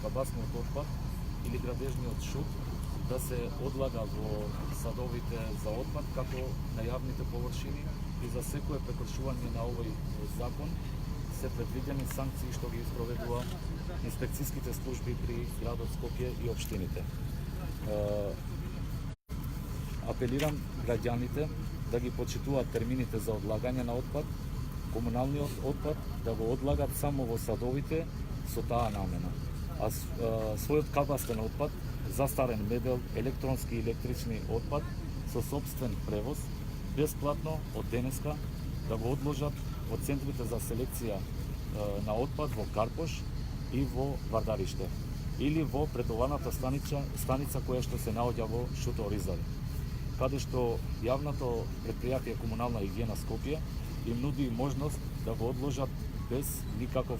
кабасниот отпад или градежниот шут да се одлага во садовите за отпад како на јавните површини и за секое прекршување на овој закон се предвидени санкции што ги спроведува инспекцијските служби при градот Скопје и општините. Апелирам граѓаните да ги почитуваат термините за одлагање на отпад, комуналниот отпад да го одлагат само во садовите со таа намена, а својот кабастен отпад, застарен мебел, електронски и електрични отпад со собствен превоз, бесплатно од денеска да го одложат во центрите за селекција на отпад во Карпош и во Вардариште или во претоварната станица која што се наоѓа во Шуто Оризари, каде што јавното претпријатие Комунална хигиена Скопје им нуди можност да го одложат без никаков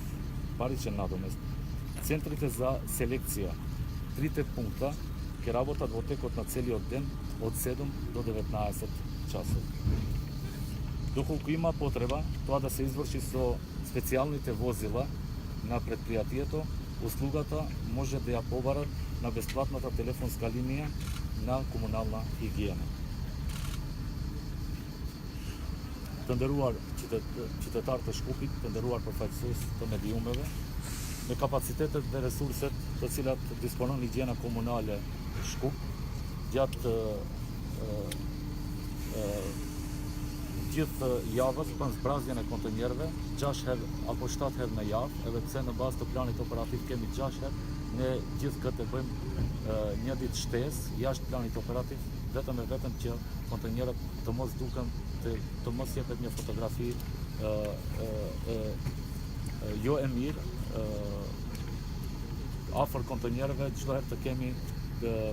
паричен надомест. Центрите за селекција, трите пункта, ќе работат во текот на целиот ден од 7 до 19 часот. Доколку има потреба тоа да се изврши со специјалните возила на предпријатието, услугата може да ја побарат на бесплатната телефонска линија на Комунална хигиена. Të nderuar qytetarë të Shkupit, të nderuar përfaqësues të mediumeve, me kapacitetet dhe resurset të cilat disponon higjiena komunale Shkup, gjatë gjithë javës bën zbrazjen e kontenjerëve 6 herë apo 7 herë në javë, edhe pse në bazë të planit operativ kemi 6 herë, ne gjithë këtë bëjmë një ditë shtesë jashtë planit operativ, vetëm e vetëm që kontenjerët të mos duken, të mos jepet një fotografi jo e mirë afër kontenjerëve, çdo herë të kemi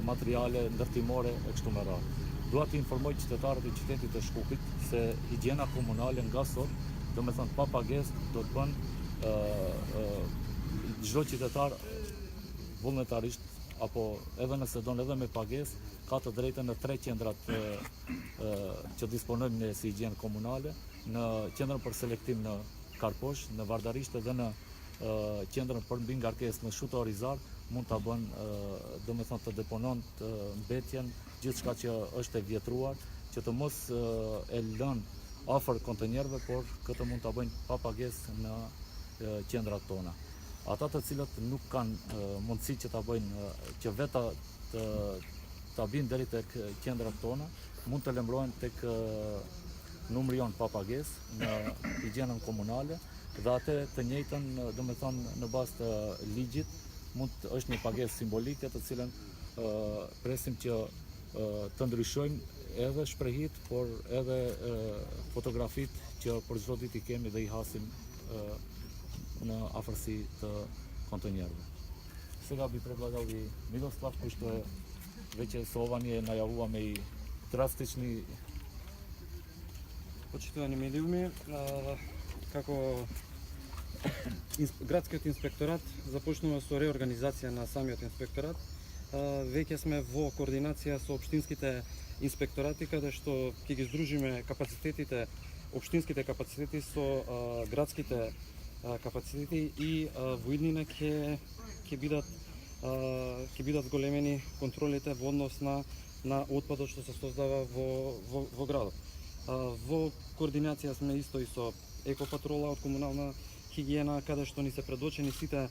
materiale ndërtimore e kështu me radhë. Dua të informoj qytetarët e qytetit të Shkupit se higjiena komunale nga sot, domethënë pa pagesë, do të bën çdo qytetar vullnetarisht apo edhe nëse don edhe me pagesë, ka të drejtën në 3 qendrat që disponojmë ne si higienë komunale, në qendrën për selektim në Karposh, në Vardarishte dhe në qendrën për mbi ngarkesë në Shuto Orizar, mund ta bën domethënë të deponon të mbetjen gjithçka që është e vjetruar, që të mos e lën afër kontenjerëve, por këtë mund ta bëjnë pa pagesë në qendrat tona. Ata të cilët nuk kanë mundësi që ta bëjnë që vetë ta binë deri tek qendrat tona, mund të lemrohen tek numri jon pa pagesë në higjienën komunale dhe atë të njëjtën, domethënë në bazë të ligjit, është një pagesë simbolike të cilën presim që të ndryshojmë edhe shprehit, por edhe fotografitë që për çdo ditë i kemi dhe i hasim në afërsi të kontenjerëve. Сега би предлагал и Мирослав, кој што е веќе со ова ние најавуваме и драстични. Почитувани медиуми, како Градскиот инспекторат започнува со реорганизација на самиот инспекторат. Веќе сме во координација со општинските инспекторати, каде што ќе ги здружиме капацитетите, општинските капацитети со градските капацитети и во иднина ќе бидат зголемени контролите во однос на отпадот што се создава во градот. Во координација сме исто и со екопатрола од Комунална хигиена, каде што ни се предочени сите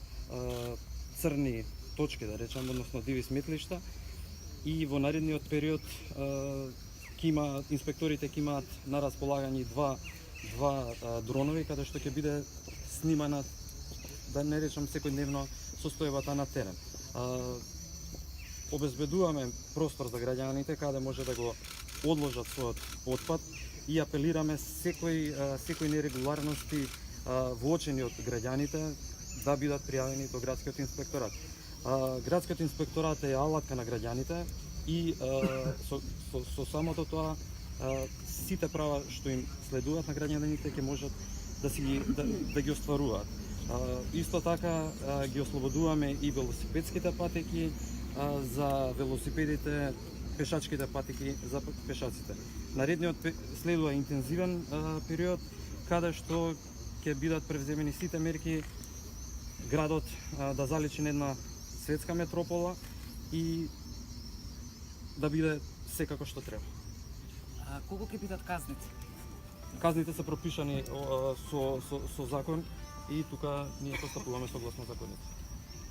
црни точки, да речем, односно диви сметлишта, и во наредниот период инспекторите ќе имаат на располагање два дронови, каде што ќе биде снимана, да не речем секојдневно, состојбата на терен. Обезбедуваме простор за граѓаните каде може да го одложат својот отпад и апелираме секои нерегуларности воочени од граѓаните да бидат пријавени до Градскиот инспекторат. Градскиот инспекторат е алатка на граѓаните и со самото тоа сите права што им следуваат на граѓаните ќе можат да ги остваруваат. Исто така ги ослободуваме и велосипедските патеки за велосипедите, пешачките патеки за пешаците. Наредниот следува интензивен период каде што ќе бидат превземени сите мерки градот да заличи на една светска метропола и да биде секако што треба. Колку ќе бидат казните? Казните се пропишани со закон и тука ние постапуваме согласно законите.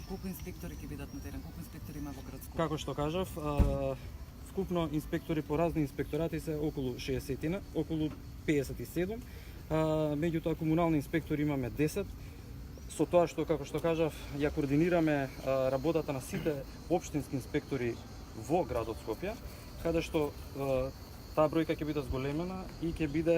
Колку инспектори ќе бидат на терен? Колку инспектори има во град Скопје? Како што кажав, вкупно инспектори по разни инспекторати се околу 60, околу 57. Меѓутоа комунални инспектори имаме 10. Со тоа што, како што кажав, ја координираме работата на сите општински инспектори во градот Скопје, каде што таа бројка ќе биде зголемена и ќе биде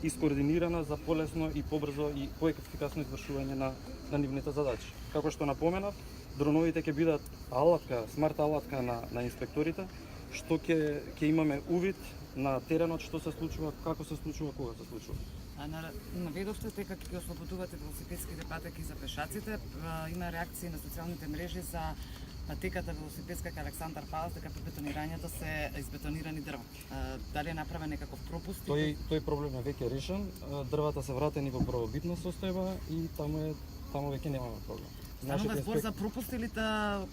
искоординирана за полесно и побрзо и поефикасно извршување на нивните задачи. Како што напоменав, дроновите ќе бидат алатка, смарт алатка на инспекторите, што ќе имаме увид на теренот што се случува, како се случува, кога се случува. Наведовте дека ќе ослободувате велосипедските патеки за пешаците. Има реакции на социјалните мрежи за патеката велосипедска кај Александар Палас, дека при бетонирањето се избетонирани дрва. Дали е направен некаков пропуст? Тој проблем е веќе решен. Дрвата се вратени во првобитна состојба и таму веќе немаме проблем. Станува збор за пропуст или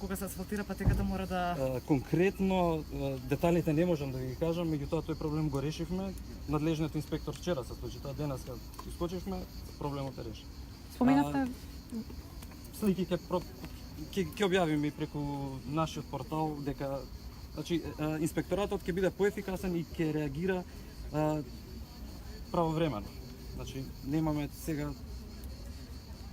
кога се асфалтира патеката мора да... Конкретно деталите не можам да ги кажам, меѓутоа тој проблем го решивме. Надлежниот инспектор вчера се случи, таа денеска искочивме, проблемот е решен. Споменавте Слики ќе објавиме и преку нашиот портал дека значи инспекторатот ќе биде поефикасен и ќе реагира правовремено. Значи немаме сега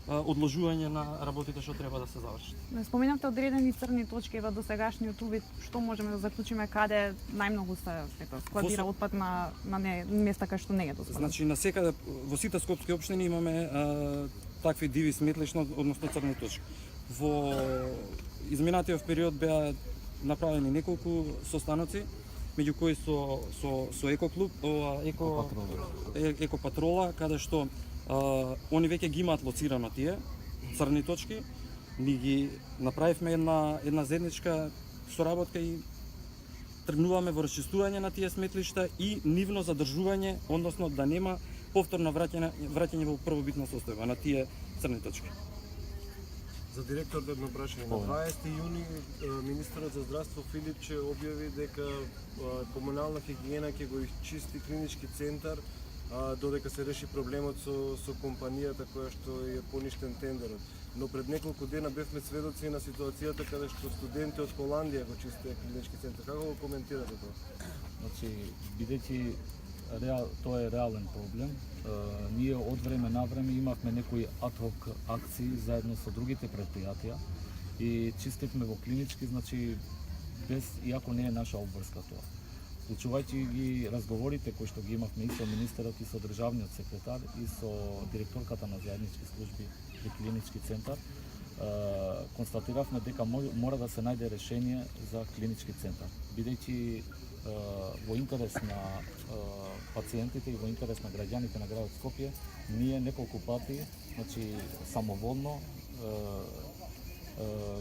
одложување на работите што треба да се завршат. Споменавте одредени црни точки во досегашниот увид, што можеме да заклучиме каде најмногу се складира отпад на места кај што не е дозволено. Значи на секаде во сите скопски општини имаме такви диви сметлишни, односно црни точки. Во изминатиот период беа направени неколку состаноци, меѓу кои со екоклуб, екопатрола, каде што они веќе ги имаат лоцирано тие црни точки. Ни ги направивме една заедничка соработка и тргнуваме во расчистување на тие сметлишта и нивно задржување, односно да нема повторно враќање во првобитна состојба на тие црни точки. За директорот едно прашање. На 20 јуни министерот за здравство Филипче објави дека комунална хигиена ќе го изчисти клинички центар додека се реши проблемот со компанијата која што е поништен тендерот. Но пред неколку дена бевме сведоци на ситуацијата каде што студенти од Холандија го чистеа клинички центар. Како го коментирате тоа? Значи, бидејќи тоа е реален проблем, ние од време на време имавме некои адхок акции заедно со другите предпријатија и чистевме во клинички, значи без, иако не е наша обврска тоа. Случувајќи ги разговорите кои што ги имавме и со министерот и со државниот секретар и со директорката на заеднички служби при клинички центар, констатиравме дека мора да се најде решение за клинички центар, бидејќи во интерес на пациентите и во интерес на граѓаните на градот Скопје, ние неколку пати, значи самоволно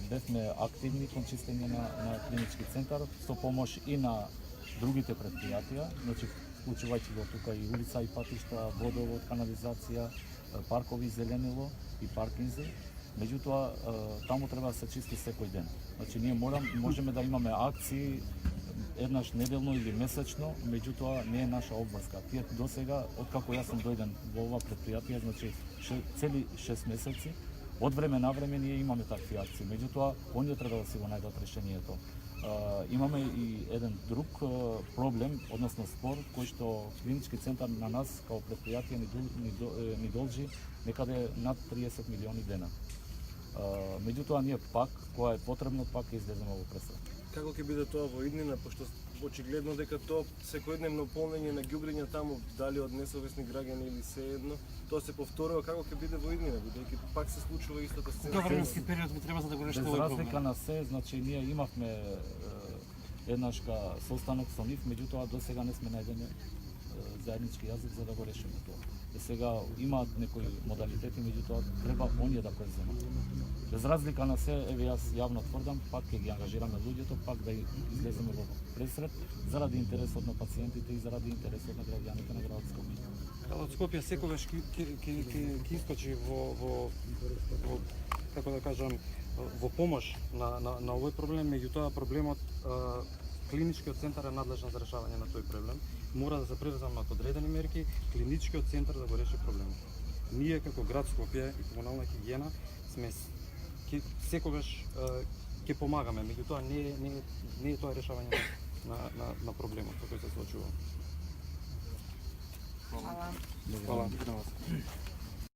бевме активни кон чистење на клинички центар со помош и на другите предпријатија, значи вклучувајќи во тука и улица и патишта, водовод, канализација, паркови, зеленило и паркинзи. Меѓутоа таму треба да се чисти секој ден. Значи ние можеме да имаме акции еднаш неделно или месечно, меѓутоа не е наша обврска. Тие досега, откако јас сум дојден во ова предпријатие, значи цели 6 месеци, од време на време ние имаме такви акции. Меѓутоа, оние треба да си го најдат решението. Имаме и еден друг проблем, односно спор, кој што клинички центар на нас као предпријатие ни должи некаде над 30 милиони дена. Меѓутоа ние пак, која е потребно, пак ќе излеземе во пресред. Како ќе биде тоа во иднина, пошто очигледно дека тоа секојдневно полнење на ѓубриња таму, дали од несовесни граѓани или seедно, тоа се повторува, како ќе биде во иднина, бидејќи пак се случува истата сцена. Кога временски период би треба за да го решите Без овој разлика проблем? на се, значи ние имавме еднашка состанок со нив, меѓутоа до сега не сме најдени заеднички јазик за да го решиме тоа. Сега имаат некои модалитети, меѓутоа треба оние да преземат. Без разлика на се, еве јас јавно тврдам, пак ќе ги ангажираме луѓето, пак да излеземе во пресред заради интересот на пациентите и заради интересот на граѓаните на градот Скопје. Градот Скопје секогаш ќе искочи во како да кажам во помош на овој проблем, меѓутоа проблемот клиничкиот центар е надлежен за решавање на тој проблем. Мора да се преземат одредени мерки, клиничкиот центар да го реши проблемот. Ние како град Скопје и комунална хигиена сме секогаш ќе помагаме, меѓутоа не е тоа решавање на проблемот со кој се соочуваме. Hvala. Hvala.